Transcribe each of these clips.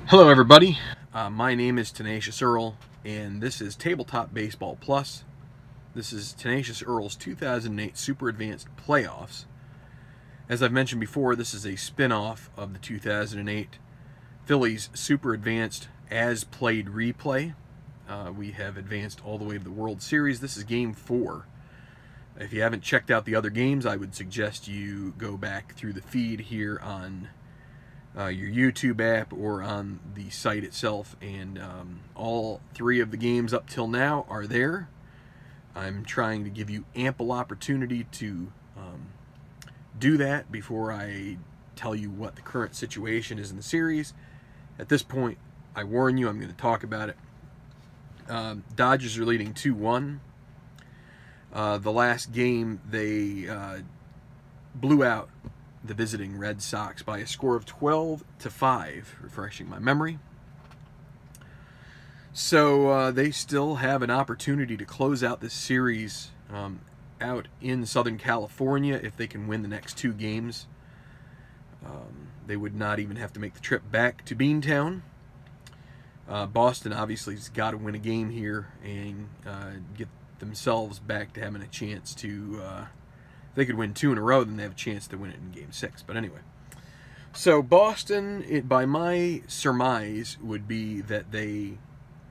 Hello everybody, my name is Tenacious Earl, and this is Tabletop Baseball Plus. This is Tenacious Earl's 2008 Super Advanced Playoffs. As I've mentioned before, this is a spin-off of the 2008 Phillies Super Advanced As Played Replay. We have advanced all the way to the World Series. This is Game 4. If you haven't checked out the other games, I would suggest you go back through the feed here on your YouTube app or on the site itself, and all 3 of the games up till now are there. I'm trying to give you ample opportunity to do that before I tell you what the current situation is in the series. At this point, I warn you, I'm going to talk about it. Dodgers are leading 2-1. The last game, they blew out the visiting Red Sox by a score of 12-5, refreshing my memory. So they still have an opportunity to close out this series out in Southern California if they can win the next 2 games. They would not even have to make the trip back to Beantown. Boston obviously has got to win a game here and get themselves back to having a chance to, if they could win 2 in a row, then they have a chance to win it in Game 6. But anyway, so Boston, by my surmise, would be that they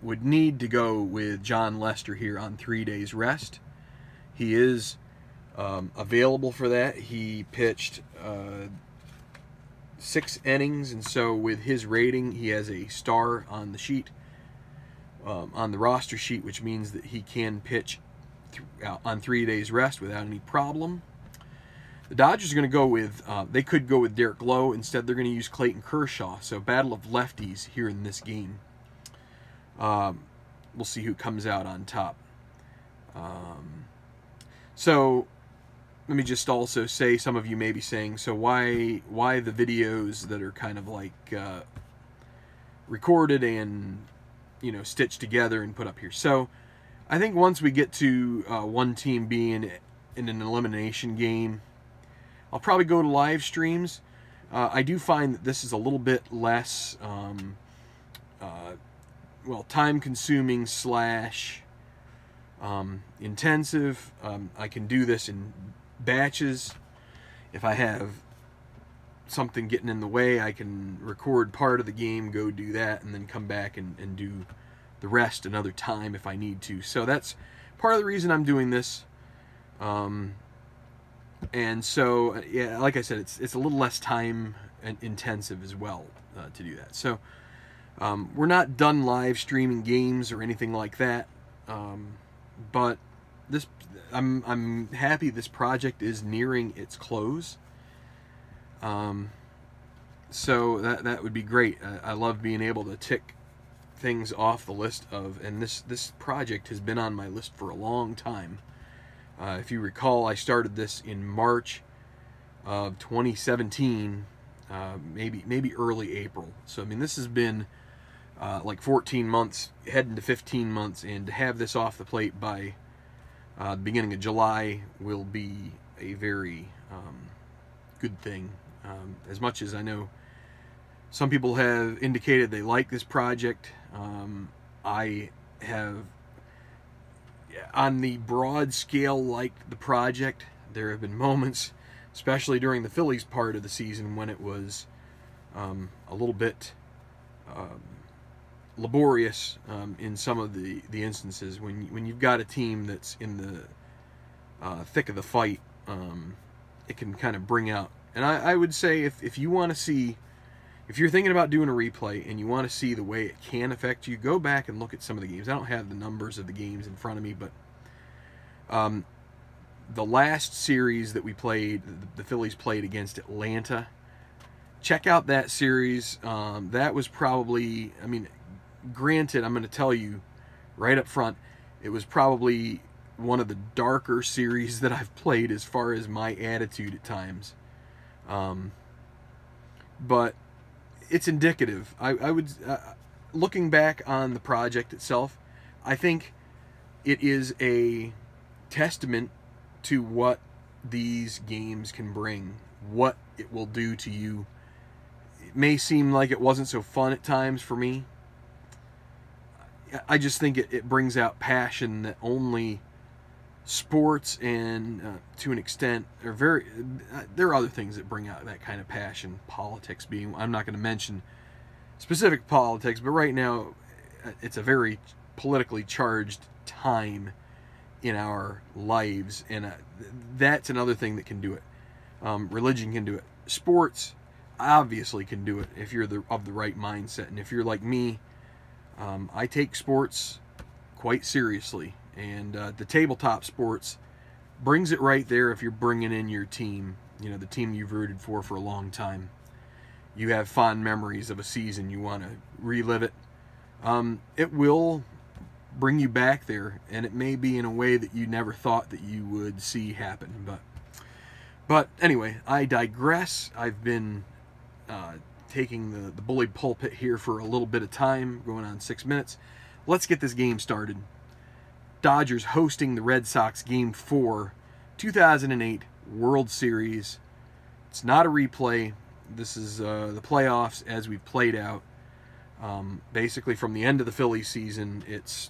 would need to go with John Lester here on 3 days rest. He is available for that. He pitched 6 innings, and so with his rating, he has a star on the sheet, on the roster sheet, which means that he can pitch on 3 days rest without any problem. The Dodgers are going to go with, they could go with Derek Lowe. Instead, they're going to use Clayton Kershaw. So battle of lefties here in this game. We'll see who comes out on top. So let me just also say, some of you may be saying, so why the videos that are kind of like recorded and, you know, stitched together and put up here? So I think once we get to one team being in an elimination game, I'll probably go to live streams. I do find that this is a little bit less well, time-consuming / intensive. I can do this in batches. If I have something getting in the way, I can record part of the game, go do that, and then come back and do the rest another time if I need to. So that's part of the reason I'm doing this. And so, yeah, like I said, it's a little less time intensive as well to do that. So we're not done live streaming games or anything like that, but this, I'm happy this project is nearing its close. So that would be great. I love being able to tick things off the list of, and this project has been on my list for a long time. If you recall, I started this in March of 2017, maybe early April. So I mean, this has been like 14 months, heading to 15 months, and to have this off the plate by the beginning of July will be a very good thing. As much as I know some people have indicated they like this project, I have, on the broad scale, liked the project. There have been moments, especially during the Phillies part of the season, when it was a little bit laborious in some of the instances. When you've got a team that's in the thick of the fight, it can kind of bring out. And I would say, if you want to see, if you're thinking about doing a replay and you want to see the way it can affect you, go back and look at some of the games. I don't have the numbers of the games in front of me, but the last series that we played, the Phillies played against Atlanta, check out that series. That was probably, I mean, granted, I'm going to tell you right up front, it was probably one of the darker series that I've played as far as my attitude at times. But it's indicative. I would, looking back on the project itself, I think it is a testament to what these games can bring, what it will do to you. It may seem like it wasn't so fun at times for me. I just think it brings out passion that only sports and to an extent are very. There are other things that bring out that kind of passion. Politics being, I'm not going to mention specific politics, but right now it's a very politically charged time in our lives, and that's another thing that can do it. Religion can do it. Sports obviously can do it if you're of the right mindset, and if you're like me. I take sports quite seriously, and the tabletop sports brings it right there if you're bringing in your team, the team you've rooted for a long time. You have fond memories of a season, you want to relive it. It will bring you back there, and it may be in a way that you never thought that you would see happen. But anyway, I digress. I've been taking the bully pulpit here for a little bit of time, going on 6 minutes. Let's get this game started. Dodgers hosting the Red Sox Game 4, 2008 World Series. It's not a replay. This is the playoffs as we played out. Basically from the end of the Phillies season, it's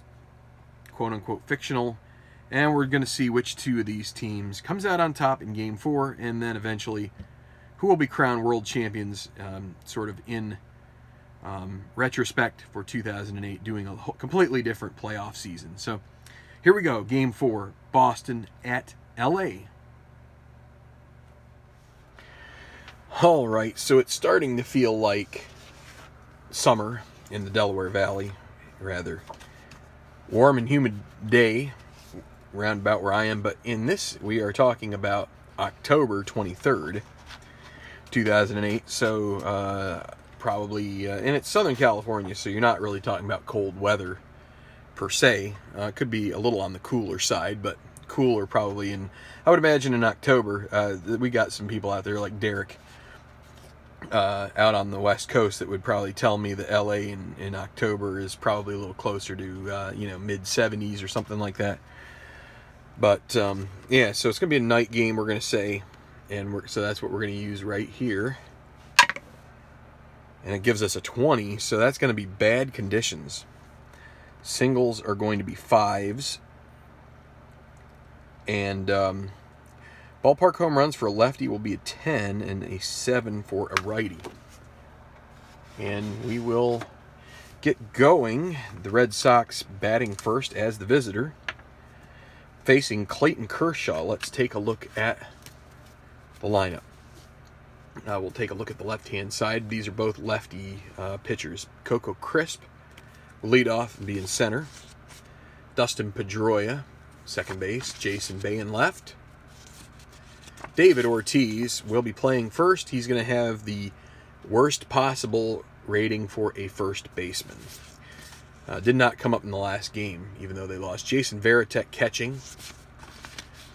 quote-unquote fictional, and we're going to see which two of these teams comes out on top in Game 4, and then eventually who will be crowned world champions, sort of in retrospect for 2008, doing a completely different playoff season. So here we go, Game 4, Boston at LA. All right, so it's starting to feel like summer in the Delaware Valley, rather warm and humid day around about where I am, but in this we are talking about October 23rd, 2008, so probably, and it's Southern California, so you're not really talking about cold weather per se. It could be a little on the cooler side, but cooler probably in, I would imagine in October. We got some people out there like Derek out on the West Coast that would probably tell me that LA in October is probably a little closer to, mid 70s or something like that. But, yeah, so it's going to be a night game, we're going to say. And so that's what we're going to use right here. And it gives us a 20, so that's going to be bad conditions. Singles are going to be 5s. And ballpark home runs for a lefty will be a 10 and a 7 for a righty. And we will get going. The Red Sox batting first as the visitor, facing Clayton Kershaw. Let's take a look at the lineup. We'll take a look at the left-hand side. These are both lefty pitchers. Coco Crisp will lead off and be in center. Dustin Pedroia, second base. Jason Bay in left. David Ortiz will be playing first. He's going to have the worst possible rating for a first baseman. Did not come up in the last game, even though they lost. Jason Varitek catching.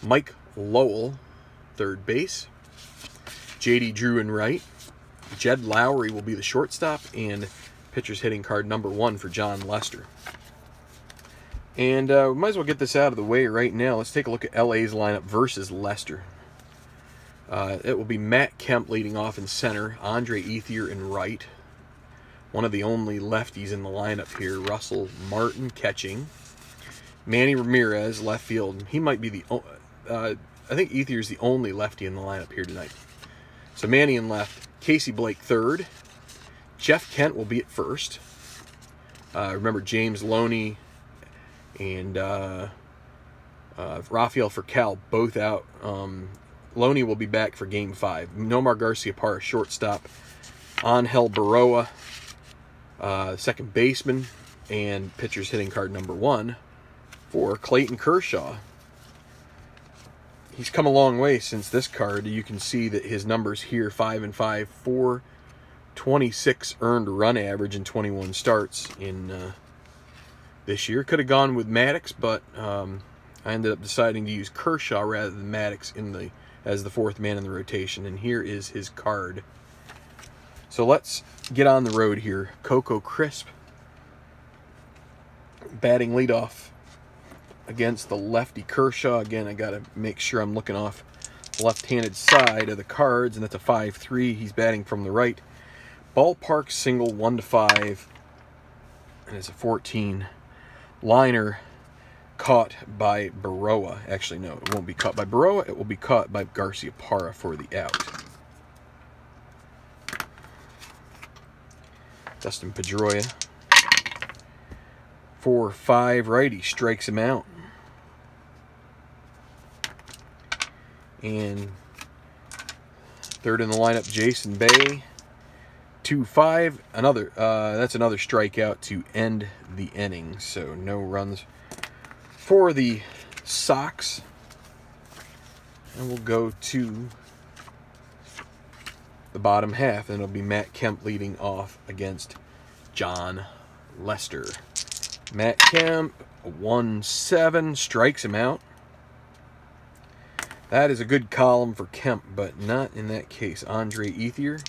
Mike Lowell, third base. J.D. Drew in right. Jed Lowry will be the shortstop, and pitcher's hitting card number 1 for John Lester. And we might as well get this out of the way right now. Let's take a look at LA's lineup versus Lester. It will be Matt Kemp leading off in center, Andre Ethier in right. One of the only lefties in the lineup here, Russell Martin catching. Manny Ramirez, left field. He might be the, I think Ethier's the only lefty in the lineup here tonight. So Manny in left, Casey Blake third. Jeff Kent will be at first. Remember James Loney and Rafael Furcal both out. Loney will be back for Game 5. Nomar Garciaparra, shortstop. Angel Baroa, second baseman. And pitcher's hitting card number 1 for Clayton Kershaw. He's come a long way since this card. You can see that his numbers here, 5 and 5, 426 earned run average in 21 starts in this year. Could have gone with Maddox, but I ended up deciding to use Kershaw rather than Maddox as the 4th man in the rotation. And here is his card. So let's get on the road here. Coco Crisp batting leadoff against the lefty Kershaw. Again, I got to make sure I'm looking off left-handed side of the cards, and that's a 5-3. He's batting from the right. Ballpark single 1-5, and it's a 14. Liner caught by Baroa. Actually, no, it won't be caught by Baroa. It will be caught by Garcia Parra for the out. Dustin Pedroia. 4-5 righty, strikes him out. And third in the lineup, Jason Bay. 2-5, another. That's another strikeout to end the inning. So no runs for the Sox. And we'll go to the bottom half, and it'll be Matt Kemp leading off against John Lester. Matt Kemp, 1-7, strikes him out. That is a good column for Kemp, but not in that case. Andre Ethier.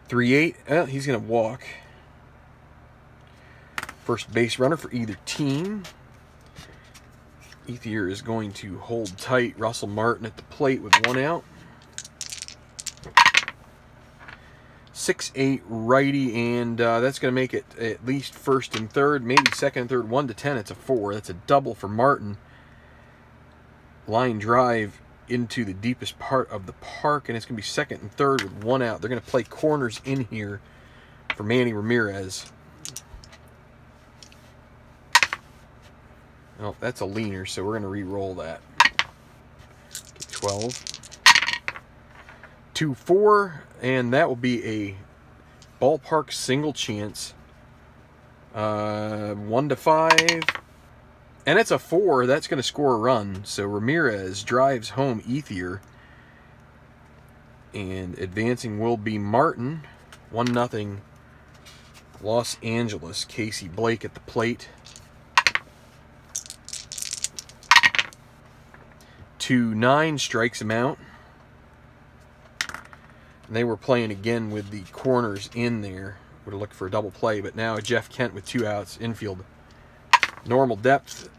3-8. He's going to walk. First base runner for either team. Ethier is going to hold tight. Russell Martin at the plate with 1 out. 6-8 righty, and that's going to make it at least first and third, maybe second and third. 1-10. It's a 4. That's a double for Martin. Line drive into the deepest part of the park, and it's going to be second and third with 1 out. They're going to play corners in here for Manny Ramirez. Oh, that's a leaner, so we're going to re-roll that. 12. 2-4, and that will be a ballpark single chance. 1-5. And it's a 4. That's going to score a run. So Ramirez drives home Ethier. And advancing will be Martin. 1-0. Los Angeles. Casey Blake at the plate. 2-9, strikes him out. And they were playing again with the corners in there. Would have looked for a double play, but now Jeff Kent with 2 outs, infield. Normal depth.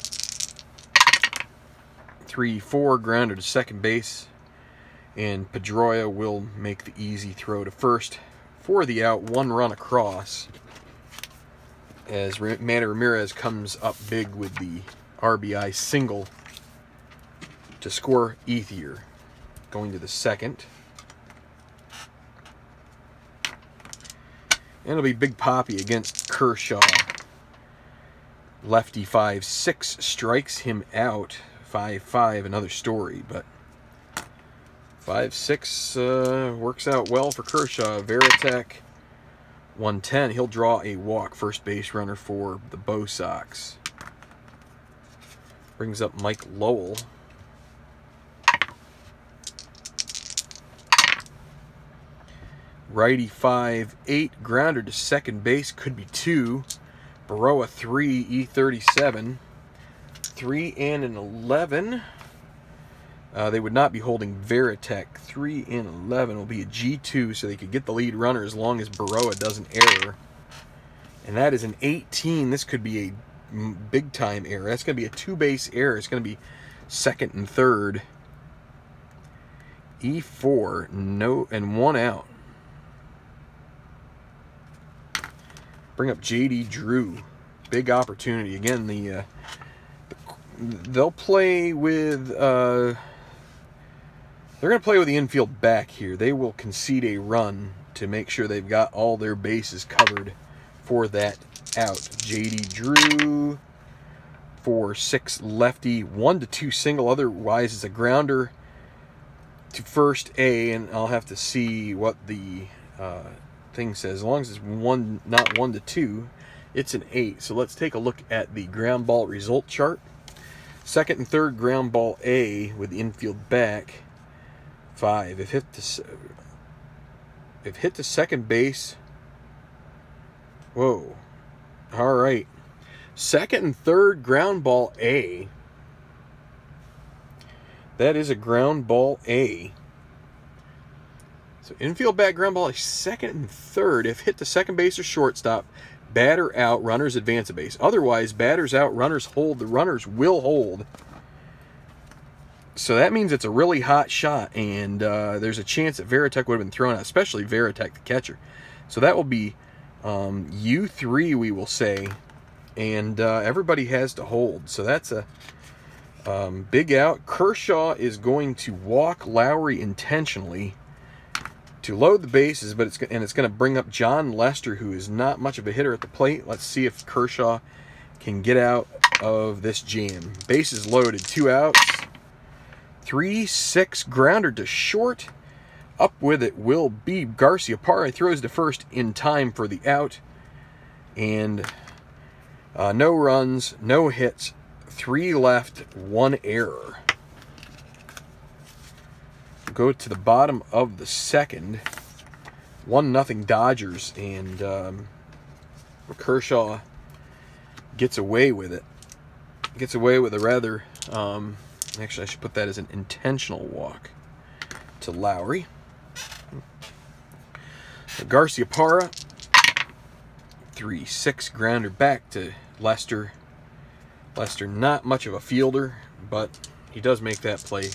3-4, grounder to second base. And Pedroia will make the easy throw to first for the out. 1 run across as Manny Ramirez comes up big with the RBI single to score Ethier. Going to the second. And it'll be Big Papi against Kershaw. Lefty 5-6 strikes him out. 5-5, another story, but 5-6 works out well for Kershaw. Veritek 1-10. He'll draw a walk. First base runner for the Bo Sox. Brings up Mike Lowell. Righty 5-8, grounder to second base, could be 2. Baroa 3, E37. 3 and an 11. They would not be holding Veritek. 3 and 11 will be a G2, so they could get the lead runner as long as Baroa doesn't error. And that is an 18. This could be a big-time error. That's going to be a 2-base error. It's going to be second and third. E4, no, and 1 out. Bring up J.D. Drew. Big opportunity. Again, they'll play with... they're going to play with the infield back here. They will concede a run to make sure they've got all their bases covered for that out. J.D. Drew for 6 lefty. 1-2 single. Otherwise, it's a grounder to first A, and I'll have to see what the... thing says. As long as it's not 1-2, it's an 8. So let's take a look at the ground ball result chart. Second and third, ground ball A with the infield back. 5. If hit to second base. Whoa. All right. Second and third, ground ball A. That is a ground ball A. So infield back, ground ball, second and third. If hit to second base or shortstop, batter out, runners advance a base. Otherwise, batters out, runners hold. The runners will hold. So that means it's a really hot shot, and there's a chance that Varitek would have been thrown out, especially Varitek, the catcher. So that will be U3, we will say, and everybody has to hold. So that's a big out. Kershaw is going to walk Lowry intentionally to load the bases, but it's going to bring up John Lester, who is not much of a hitter at the plate. Let's see if Kershaw can get out of this jam. Bases loaded, 2 outs. 3-6, grounder to short. Up with it will be Garciaparra. Throws to first in time for the out. And no runs, no hits, 3 left, 1 error. Go to the bottom of the second. 1-0 Dodgers, and Kershaw gets away with it. Gets away with a rather... actually, I should put that as an intentional walk to Lowry. Garciaparra, 3-6, grounder back to Lester. Lester, not much of a fielder, but he does make that play.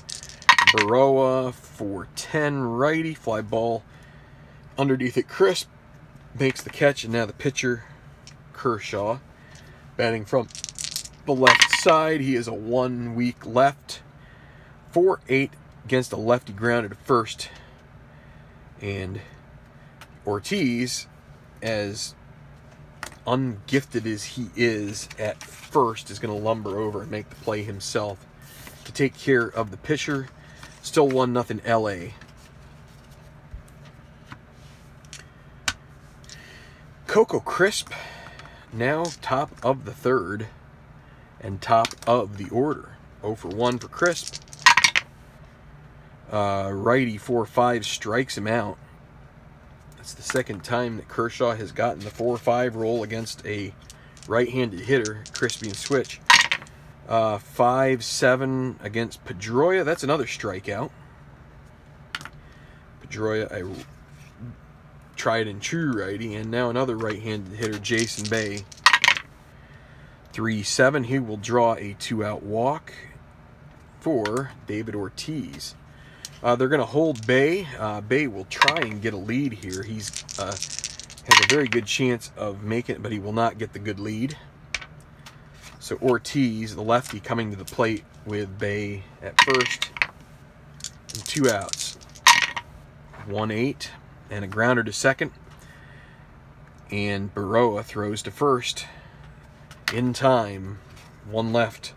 Baroa, 4-10, righty, fly ball underneath it. Crisp makes the catch, and now the pitcher, Kershaw, batting from the left side. He is a 1-weak left. 4-8 against a lefty, grounded to first. And Ortiz, as ungifted as he is at first, is going to lumber over and make the play himself to take care of the pitcher. Still 1-0 LA. Coco Crisp, now top of the third and top of the order. 0 for 1 for Crisp. Righty 4-5 strikes him out. That's the second time that Kershaw has gotten the 4-5 roll against a right-handed hitter, Crispy and switch. 5-7 against Pedroia. That's another strikeout. Pedroia, a tried and true righty, and now another right-handed hitter, Jason Bay. 3-7. He will draw a 2-out walk for David Ortiz. They're going to hold Bay. Bay will try and get a lead here. He's has a very good chance of making it, but he will not get the good lead. So Ortiz, the lefty, coming to the plate with Bay at first. And 2 outs. 1-8 and a grounder to second. And Baroa throws to first in time. 1 left.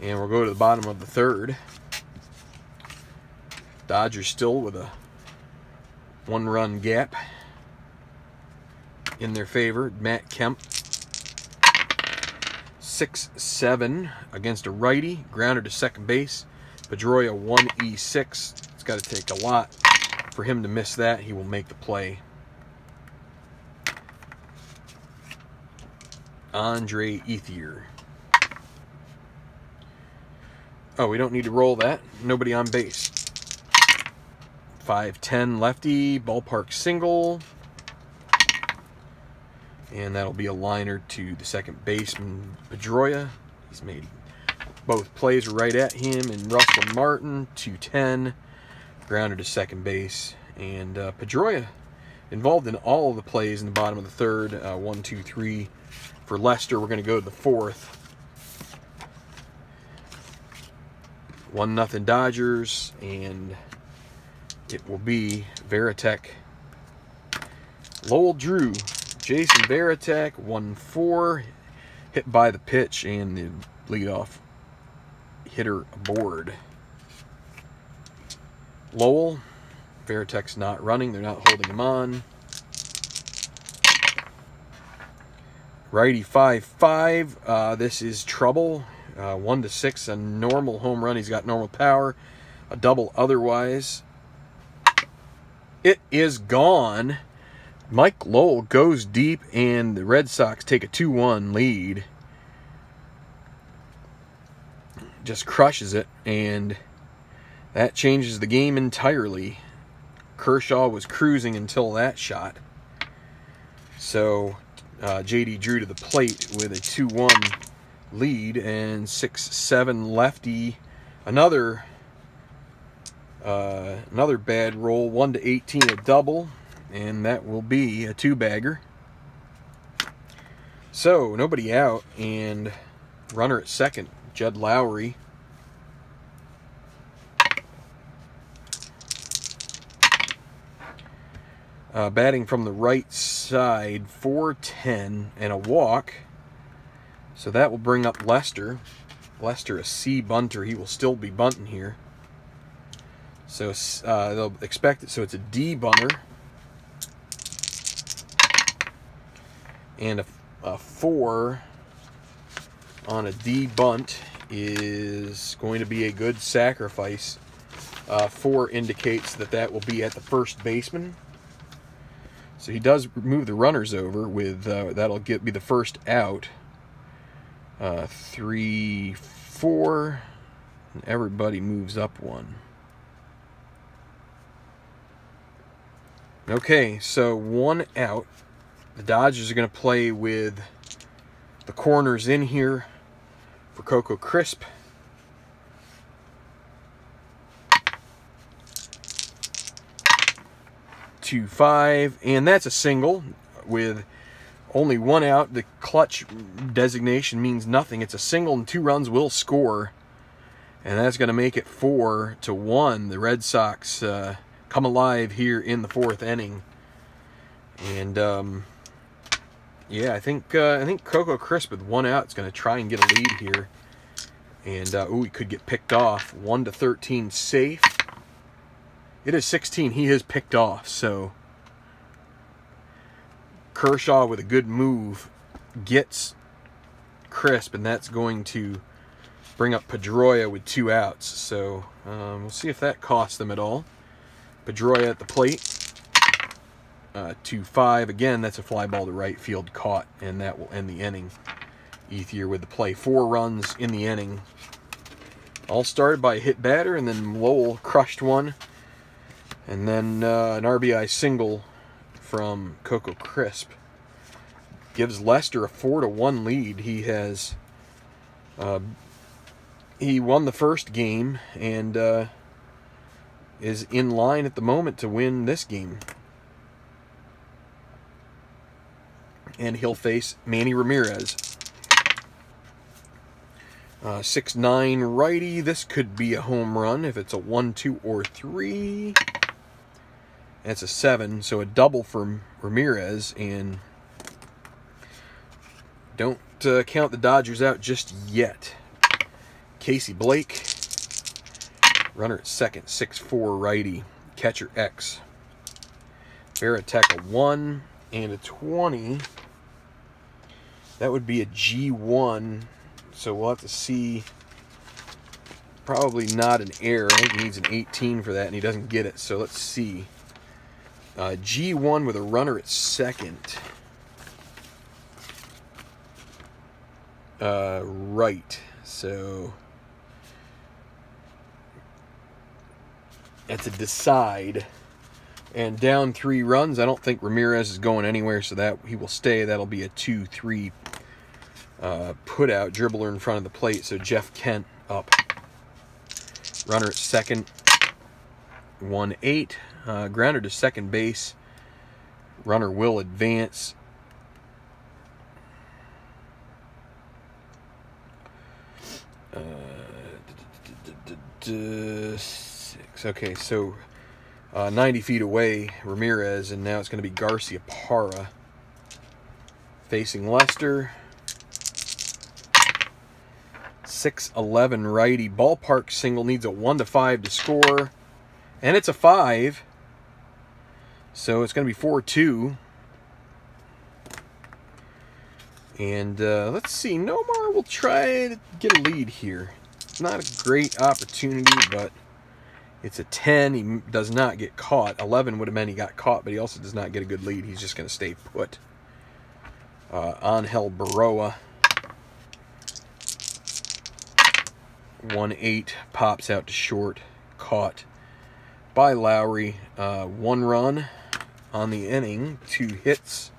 And we'll go to the bottom of the third. Dodgers still with a 1-run gap in their favor. Matt Kemp, 6-7 against a righty, grounder to second base. Pedroia 1-6. It's got to take a lot for him to miss that. He will make the play. Andre Ethier. Oh, we don't need to roll that. Nobody on base. 5-10 lefty, ballpark single. And that'll be a liner to the second baseman, Pedroia. He's made both plays right at him. And Russell Martin, 2-10, grounded to second base. And Pedroia involved in all of the plays in the bottom of the third. 1-2-3 for Lester. We're going to go to the fourth. 1-0 Dodgers, and it will be Varitek. Lowell Drew, Jason Varitek, 1-4, hit by the pitch, and the leadoff hitter aboard. Lowell, Varitek's not running, they're not holding him on. Righty 5-5, this is trouble. 1-6, a normal home run. He's got normal power. A double otherwise. It is gone. Mike Lowell goes deep, and the Red Sox take a 2-1 lead. Just crushes it, and that changes the game entirely. Kershaw was cruising until that shot. So, J.D. Drew to the plate with a 2-1 lead, and 6-7 lefty. Another bad roll. 1-18 a double, and that will be a 2-bagger. So nobody out, and runner at second, Judd Lowry. Batting from the right side, 4-10 and a walk. So that will bring up Lester. Lester, a C bunter. He will still be bunting here. So they'll expect it. So it's a D bunter. And a 4 on a D bunt is going to be a good sacrifice. 4 indicates that that will be at the first baseman. So he does move the runners over with, that'll be the first out. 3, 4, and everybody moves up 1. Okay, so 1 out. The Dodgers are going to play with the corners in here for Coco Crisp. 2-5, and that's a single with only 1 out. The clutch designation means nothing. It's a single, and 2 runs will score, and that's going to make it 4-1. The Red Sox come alive here in the 4th inning, and yeah, I think Coco Crisp with 1 out is going to try and get a lead here, and ooh, he could get picked off. 1-13 safe. It is 16. He is picked off, so Kershaw with a good move gets Crisp, and that's going to bring up Pedroia with 2 outs. So we'll see if that costs them at all. Pedroia at the plate. 2-5. Again, that's a fly ball to right field, caught, and that will end the inning. Ethier with the play. 4 runs in the inning. All started by a hit batter, and then Lowell crushed one. And then an RBI single from Coco Crisp gives Lester a 4-1 lead. He has he won the first game and is in line at the moment to win this game. And he'll face Manny Ramirez. 6-9 righty. This could be a home run if it's a 1, 2, or 3. That's a 7, so a double from Ramirez, and don't count the Dodgers out just yet. Casey Blake, runner at second, 6-4 righty, catcher X. Veritek a 1 and a 20. That would be a G1, so we'll have to see. Probably not an error. I think he needs an 18 for that, and he doesn't get it, so let's see. G1 with a runner at second. Right. So that's a decide. And down 3 runs. I don't think Ramirez is going anywhere, so that he will stay. That'll be a 2-3 put out, dribbler in front of the plate. So Jeff Kent up. Runner at second. 1-8. Grounder to second base. Runner will advance. Six. Okay, so 90 feet away, Ramirez, and now it's going to be Garcia Parra facing Lester. 6-11 righty. Ballpark single, needs a 1-5 to score, and it's a 5. So it's going to be 4-2. And let's see, Nomar will try to get a lead here. Not a great opportunity, but it's a 10. He does not get caught. 11 would have meant he got caught, but he also does not get a good lead. He's just going to stay put. Angel Baroa. 1-8 pops out to short. Caught by Lowry. 1 run on the inning. 2 hits.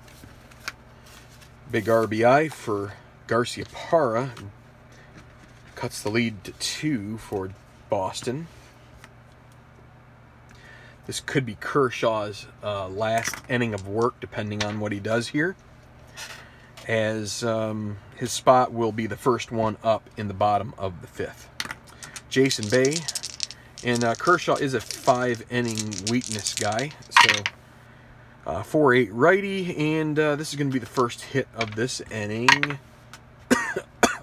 Big RBI for Garcia Parra. Cuts the lead to 2 for Boston. This could be Kershaw's last inning of work, depending on what he does here, as his spot will be the first one up in the bottom of the 5th. Jason Bay, and Kershaw is a 5-inning weakness guy, so 4-8 righty, and this is going to be the first hit of this inning.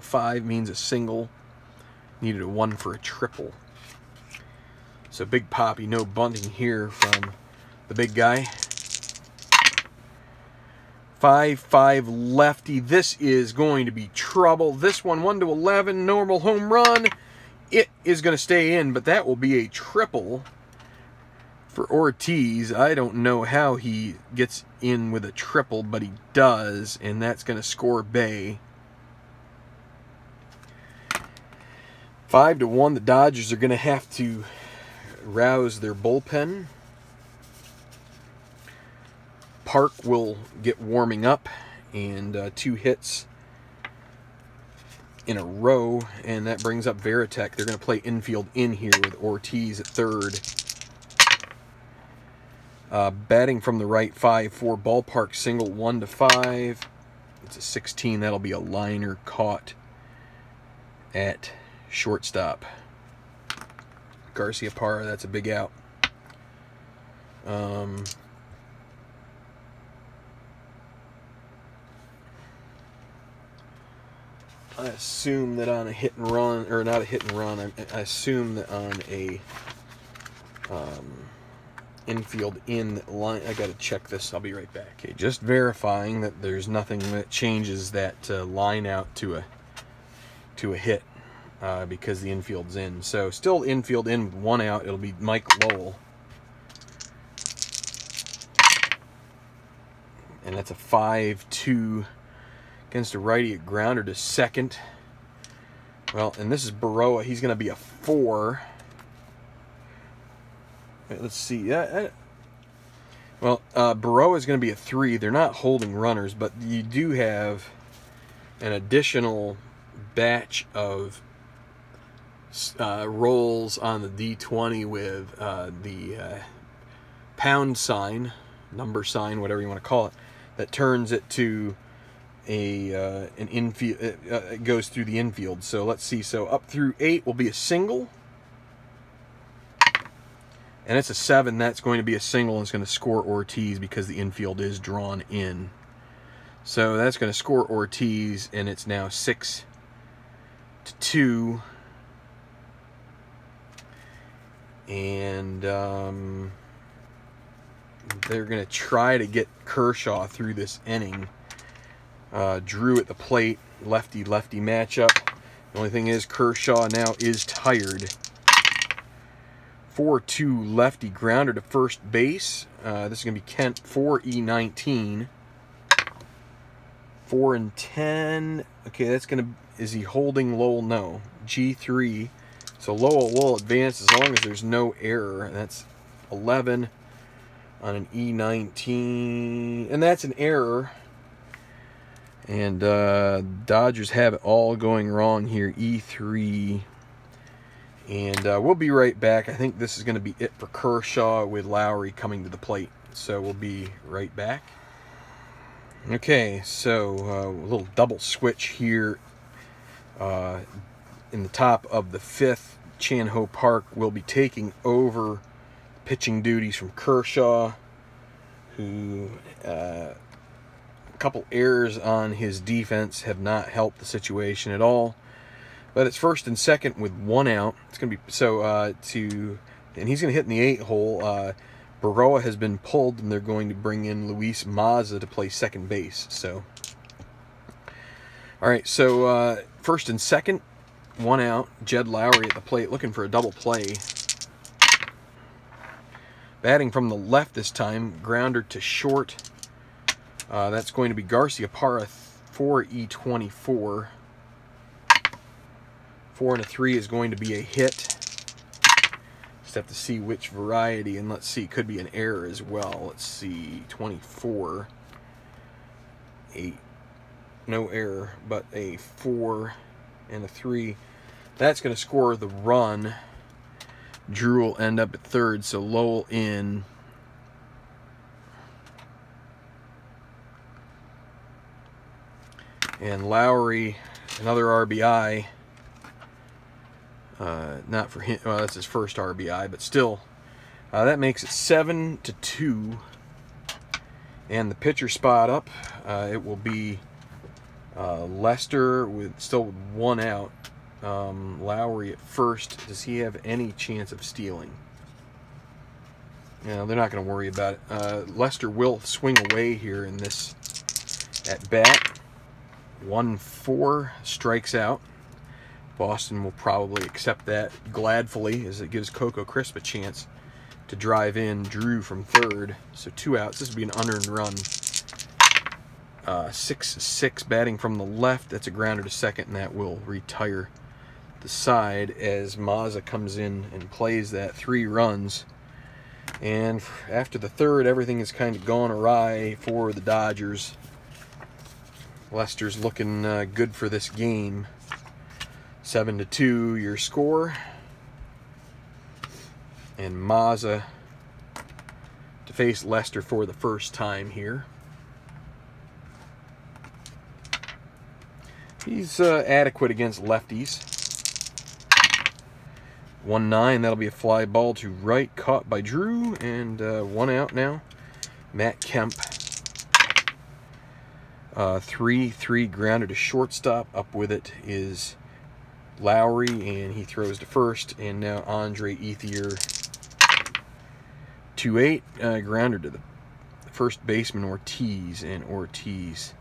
5 means a single, needed a 1 for a triple. So Big Poppy, no bunting here from the big guy. 5-5 lefty. This is going to be trouble. This one, 1-11, normal home run. It is going to stay in, but that will be a triple for Ortiz. I don't know how he gets in with a triple, but he does, and that's going to score Bay. 5-1, the Dodgers are going to have to rouse their bullpen. Park will get warming up, and 2 hits in a row, and that brings up Veritek. They're going to play infield in here with Ortiz at 3rd. Batting from the right, 5-4 ballpark single, 1-5. It's a 16. That'll be a liner caught at shortstop. Garcia Parra, that's a big out. I assume that on a hit and run, or not a hit and run, I assume that on a infield in line, I gotta check this, I'll be right back. Okay, just verifying that there's nothing that changes that line out to a hit. Because the infield's in. So still infield in with 1 out. It'll be Mike Lowell. And that's a 5-2 against a righty at grounder to 2nd. Well, and this is Baroa. He's going to be a 4. Right, let's see. Well, Baroa is going to be a 3. They're not holding runners, but you do have an additional batch of rolls on the D20 with the pound sign, number sign, whatever you want to call it, that turns it to an infield. It goes through the infield. So let's see. So up through 8 will be a single, and it's a 7. That's going to be a single, and it's going to score Ortiz because the infield is drawn in. So that's going to score Ortiz, and it's now 6-2. And they're going to try to get Kershaw through this inning. Drew at the plate, lefty-lefty matchup. The only thing is Kershaw now is tired. 4-2 lefty grounder to first base. This is going to be Kent, 4E19. 4-10. Okay, that's going to... Is he holding Lowell? No. G3. So Lowell will advance as long as there's no error. And that's 11 on an E19. And that's an error. And Dodgers have it all going wrong here. E3. And we'll be right back. I think this is going to be it for Kershaw with Lowry coming to the plate. So we'll be right back. Okay, so a little double switch here. In the top of the 5th, Chan-Ho Park will be taking over pitching duties from Kershaw, who a couple errors on his defense have not helped the situation at all. But it's 1st and 2nd with 1 out. It's going to be so and he's going to hit in the 8 hole. Baroa has been pulled, and they're going to bring in Luis Mazza to play second base. So, all right. So 1st and 2nd, 1 out. Jed Lowry at the plate, looking for a double play. Batting from the left this time, grounder to short. That's going to be Garcia Parra, 4E24. 4-3 is going to be a hit. Just have to see which variety, and let's see, could be an error as well. Let's see, 24. No error, but a 4 and a 3. That's going to score the run. Drew will end up at third, so Lowell in. And Lowry, another RBI. Not for him. Well, that's his first RBI, but still, that makes it 7-2. And the pitcher spot up, it will be Lester with still one out. Lowry at first. Does he have any chance of stealing? Yeah, they're not going to worry about it. Lester will swing away here in this at bat. 1-4, strikes out. Boston will probably accept that gladfully, as it gives Coco Crisp a chance to drive in Drew from third. So 2 outs. This will be an unearned run. 6-6 batting from the left. That's a grounder to second, and that will retire the side as Mazza comes in and plays that 3 runs. And after the third, everything has kind of gone awry for the Dodgers. Lester's looking good for this game. 7-2 your score. And Mazza to face Lester for the first time here. He's adequate against lefties. 1-9, that'll be a fly ball to right, caught by Drew, and 1 out now. Matt Kemp. 3-3 grounder to shortstop. Up with it is Lowry, and he throws to first, and now Andre Ethier. 2-8 grounder to the first baseman Ortiz, and Ortiz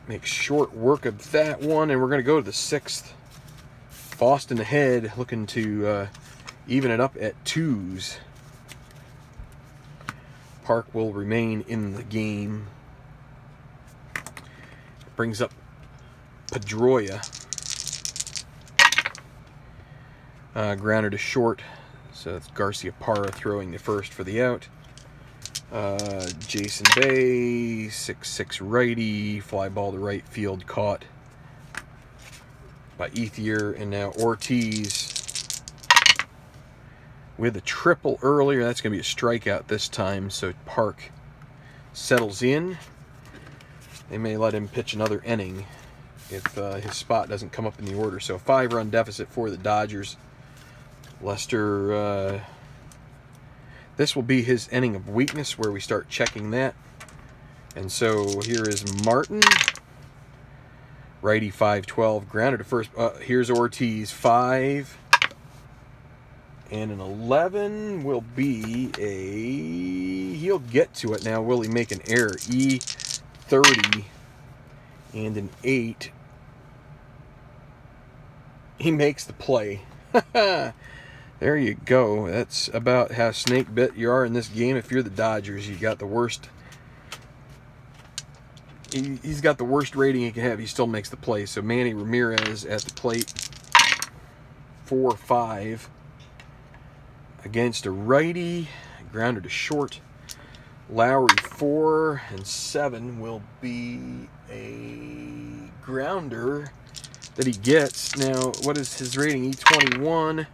makes short work of that one, and we're going to go to the 6th. Boston ahead, looking to even it up at 2s. Park will remain in the game. Brings up Pedroia. Grounder to short. So that's Garcia Parra throwing the first for the out. Jason Bay, 6-6 righty. Fly ball to right field, caught by Ethier. And now Ortiz with a triple earlier. That's going to be a strikeout this time. So Park settles in. They may let him pitch another inning if his spot doesn't come up in the order. So 5-run deficit for the Dodgers. Lester, this will be his inning of weakness where we start checking that. And so here is Martin. Righty 5-12, grounder to first. Here's Ortiz, 5. And an 11 will be a... He'll get to it now. Will he make an error? E30 and an 8. He makes the play. There you go. That's about how snake bit you are in this game. If you're the Dodgers, you got the worst. He's got the worst rating he can have. He still makes the play. So Manny Ramirez at the plate. 4-5 against a righty. Grounder to short. Lowry 4 and 7 will be a grounder that he gets. Now, what is his rating? E21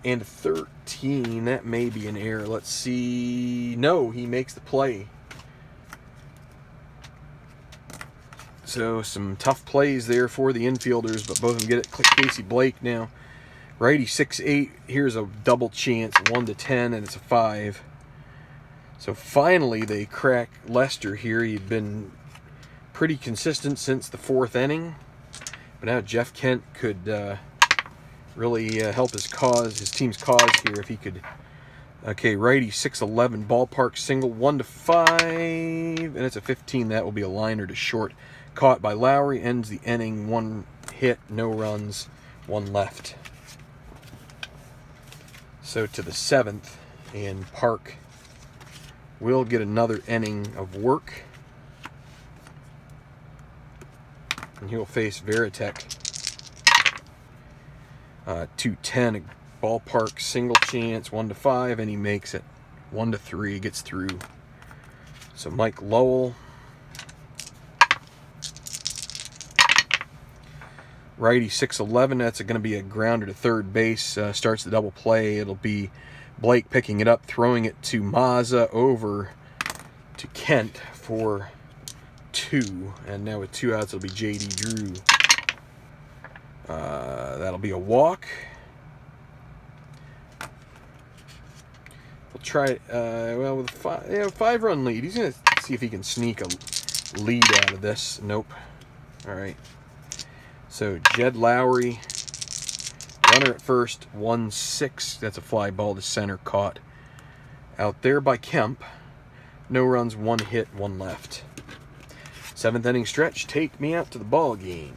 and 13. That may be an error. Let's see. No, he makes the play. So some tough plays there for the infielders, but both of them get it. Casey Blake now. Righty 6-8. Here's a double chance. 1-10, and it's a 5. So finally they crack Lester here. He'd been pretty consistent since the 4th inning. But now Jeff Kent could really help his team's cause here if he could. Okay, righty 6-11, ballpark single, 1-5, and it's a 15. That will be a liner to short. Caught by Lowry, ends the inning. 1 hit, no runs, 1 left. So to the 7th, and Park will get another inning of work. And he'll face Veritek. 2-10, a ballpark single chance, 1-5, and he makes it. 1-3, gets through. So Mike Lowell Righty 6-11, that's going to be a grounder to third base. Starts the double play. It'll be Blake picking it up, throwing it to Mazza over to Kent for 2. And now with 2 outs, it'll be J.D. Drew. That'll be a walk. We'll try, well, with a 5-run lead. He's going to see if he can sneak a lead out of this. Nope. All right. So Jed Lowry, runner at first, 1-6. That's a fly ball to center, caught out there by Kemp. No runs, 1 hit, 1 left. 7th inning stretch. Take me out to the ball game.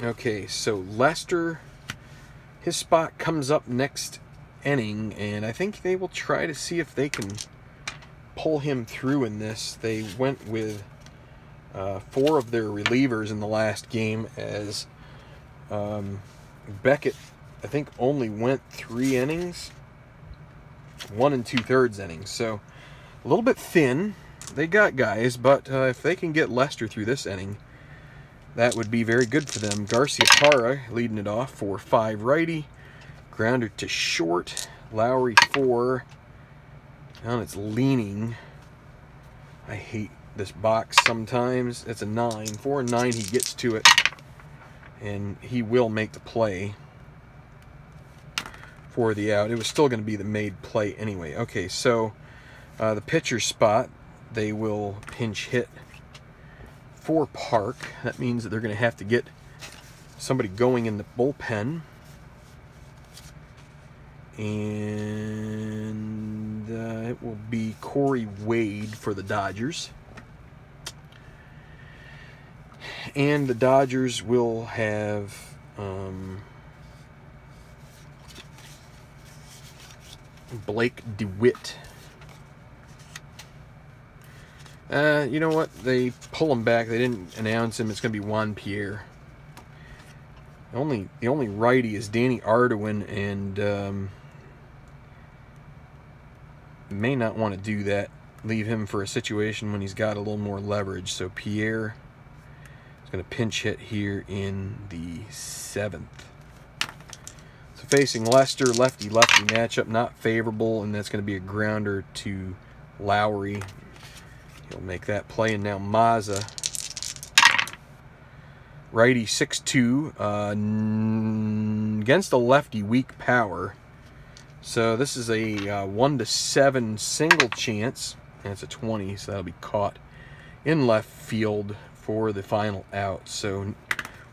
Okay, so Lester, his spot comes up next inning, and I think they will try to see if they can pull him through in this. They went with 4 of their relievers in the last game, as Beckett, I think, only went 3 innings, 1 2/3 innings. So a little bit thin. They got guys, but if they can get Lester through this inning, that would be very good for them. Garcia Parra leading it off for 5 righty. Grounder to short. Lowry 4. And it's leaning. I hate this box sometimes. It's a 9. 4 and 9, he gets to it. And he will make the play for the out. It was still going to be the made play anyway. Okay, so the pitcher spot, they will pinch hit for Park. That means that they're going to have to get somebody going in the bullpen. And it will be Corey Wade for the Dodgers. And the Dodgers will have Blake DeWitt. You know what? They pull him back. They didn't announce him. It's going to be Juan Pierre. The only righty is Danny Arduin, and may not want to do that. Leave him for a situation when he's got a little more leverage. So Pierre is going to pinch hit here in the 7th. So facing Lester, lefty-lefty matchup, not favorable, and that's going to be a grounder to Lowry. He'll make that play, and now Mazza. Righty 6-2 against a lefty, weak power. So this is a 1-7 single chance, and it's a 20, so that'll be caught in left field for the final out. So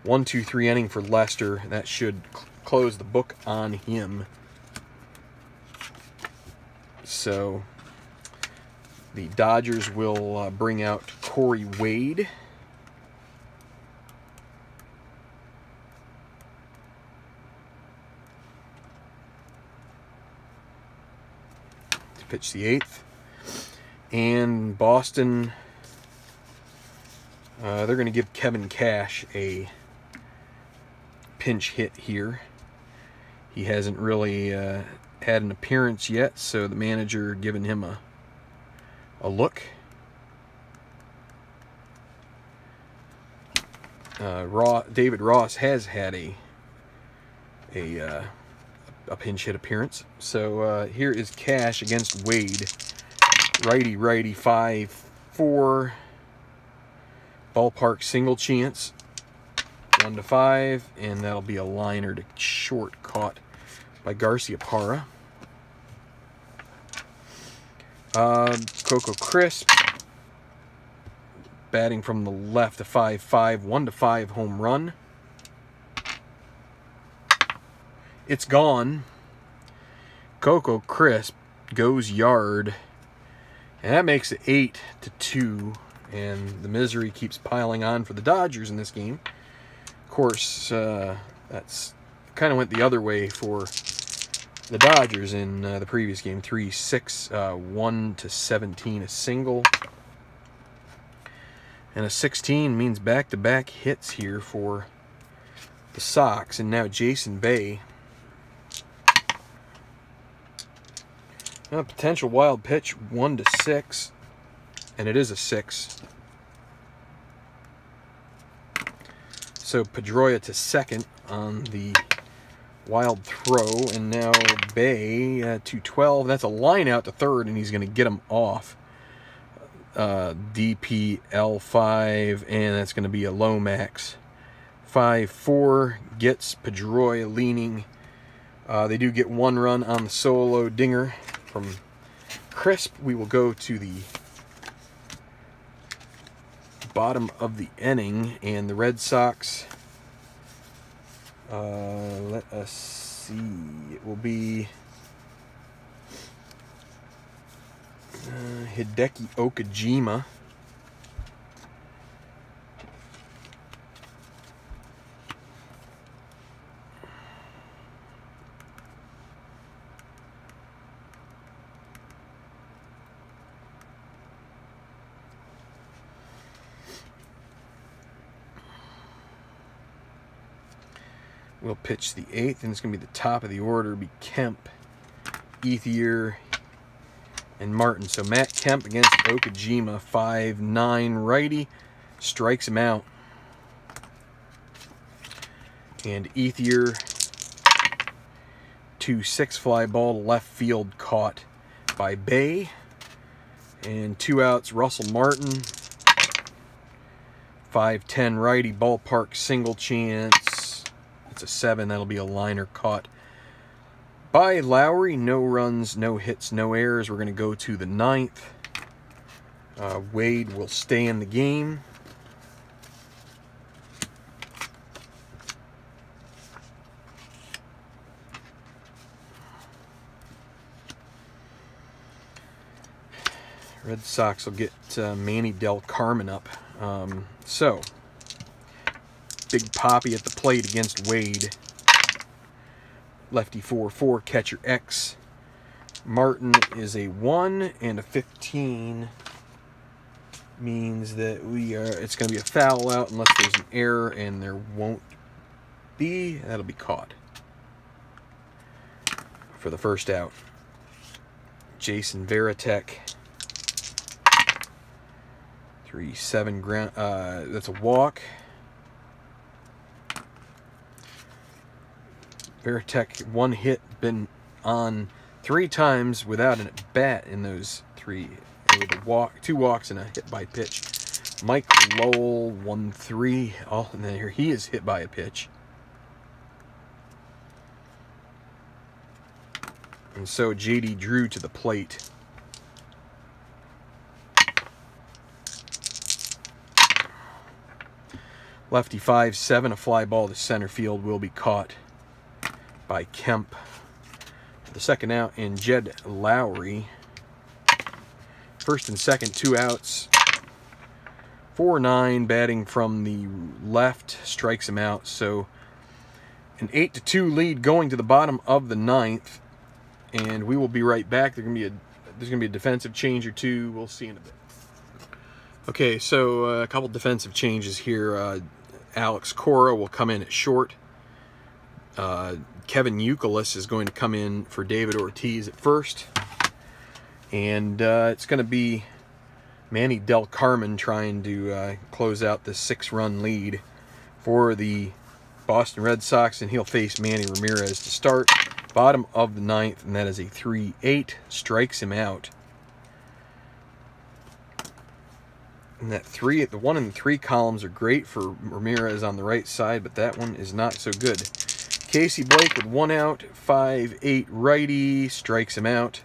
1-2-3 inning for Lester. That should close the book on him. So the Dodgers will bring out Corey Wade. To pitch the 8th. And Boston, they're going to give Kevin Cash a pinch hit here. He hasn't really had an appearance yet, so the manager giving him a look. David Ross has had a pinch hit appearance. So here is Cash against Wade. Righty 5-4. Ballpark single chance. 1-5, and that'll be a liner to short, caught by Garcia Parra. Coco Crisp batting from the left, a 5-5, 1-5 home run. It's gone. Coco Crisp goes yard, and that makes it 8-2, and the misery keeps piling on for the Dodgers in this game. Of course, that's kind of went the other way for the Dodgers in the previous game. 3-6, 1-17, a single. And a 16 means back-to-back hits here for the Sox. And now Jason Bay. A potential wild pitch, 1-6. And it is a 6. So Pedroia to second on the wild throw, and now Bay to 12. That's a line out to third, and he's going to get him off. DPL 5, and that's going to be a Lomax. 5-4 gets Pedroia leaning. They do get one run on the solo dinger from Crisp. We will go to the bottom of the inning, and the Red Sox, let us see, it will be Hideki Okajima. Will pitch the 8th, and it's going to be the top of the order. Be Kemp, Ethier, and Martin. So Matt Kemp against Okajima, 5-9 righty, strikes him out. And Ethier, 2-6 fly ball to left field, caught by Bay. And 2 outs, Russell Martin, 5-10 righty, ballpark single chance. It's a 7. That'll be a liner caught by Lowry. No runs, no hits, no errors. We're going to go to the 9th. Wade will stay in the game. Red Sox will get Manny Del Carmen up. So, Big Poppy at the plate against Wade. Lefty 4-4, catcher X. Martin is a 1, and a 15 means that it's going to be a foul out unless there's an error, and there won't be. That'll be caught for the first out. Jason Varitek, 3-7 ground. That's a walk. Varitek, 1 hit, been on 3 times without a bat in those 3. With a walk, 2 walks, and a hit by pitch. Mike Lowell, 1-3. Oh, and there he is hit by a pitch. And so JD Drew to the plate. Lefty 5-7, a fly ball to center field will be caught by Kemp. The second out, and Jed Lowry. First and second, 2 outs. 4-9, batting from the left, strikes him out. So an 8-2 lead going to the bottom of the 9th, and we will be right back. There's gonna be a defensive change or 2. We'll see in a bit. Okay, so a couple defensive changes here. Alex Cora will come in at short. Kevin Youkilis is going to come in for David Ortiz at first. And it's going to be Manny Del Carmen trying to close out the 6-run lead for the Boston Red Sox, and he'll face Manny Ramirez to start. Bottom of the 9th, and that is a 3-8. Strikes him out. And that 3, the 1 and 3 columns are great for Ramirez on the right side, but that one is not so good. Casey Blake with 1 out, 5-8 righty, strikes him out.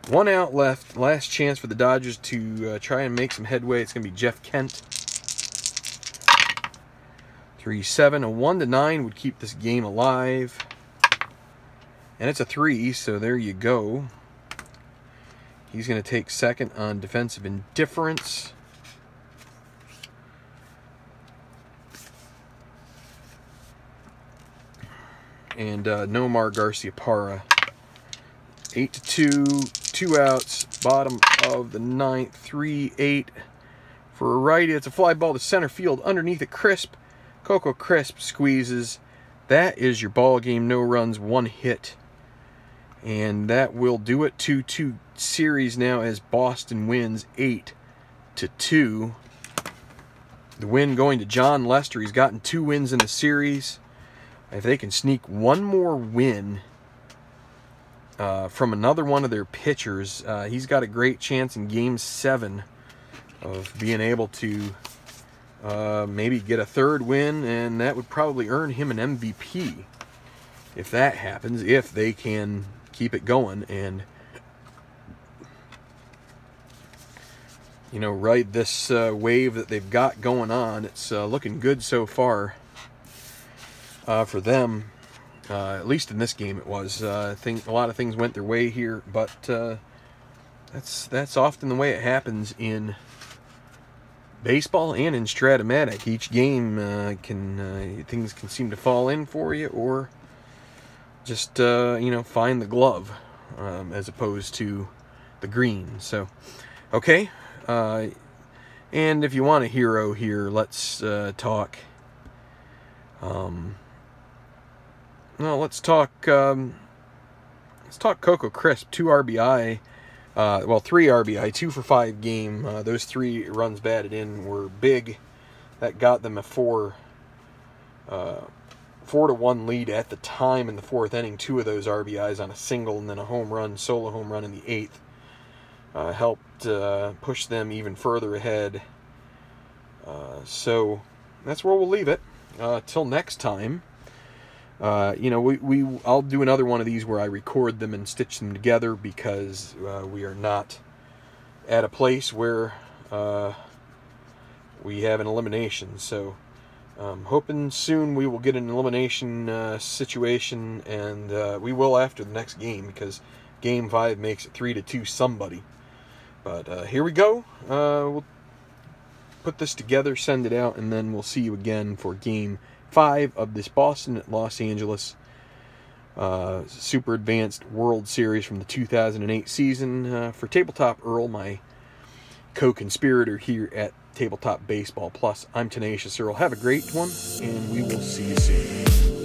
1 out left, last chance for the Dodgers to try and make some headway. It's going to be Jeff Kent. 3-7, a 1-9 would keep this game alive. And it's a 3, so there you go. He's going to take second on defensive indifference. And Nomar Garciaparra, 8-2, 2 outs, bottom of the 9th, 3-8 for a righty. It's a fly ball to center field underneath it. Crisp, Coco Crisp squeezes. That is your ball game. No runs, 1 hit. And that will do it. 2-2 series now as Boston wins 8-2. The win going to John Lester. He's gotten 2 wins in the series. If they can sneak one more win from another one of their pitchers, he's got a great chance in Game 7 of being able to maybe get a 3rd win, and that would probably earn him an MVP if that happens, if they can keep it going and, you know, ride this wave that they've got going on. It's looking good so far for them. At least in this game it was. I think a lot of things went their way here, but that's often the way it happens in baseball and in Stratomatic. Each game things can seem to fall in for you, or just you know, find the glove as opposed to the green. So okay, and if you want a hero here, let's talk. Let's talk Coco Crisp. 2 RBI, well, 3 RBI, 2 for 5 game. Those 3 runs batted in were big. That got them a 4-1 lead at the time in the 4th inning. 2 of those RBIs on a single, and then a home run, solo home run in the 8th. Helped push them even further ahead. So that's where we'll leave it. Till next time. You know, I'll do another one of these where I record them and stitch them together, because we are not at a place where we have an elimination. So hoping soon we will get an elimination situation, and we will after the next game, because Game 5 makes it 3-2 somebody. But here we go. We'll put this together, send it out, and then we'll see you again for Game 5 of this Boston at Los Angeles Super Advanced World Series from the 2008 season. For Tabletop Earl, my co-conspirator here at Tabletop Baseball Plus, I'm Tenacious Earl. Have a great one, and we will see you soon.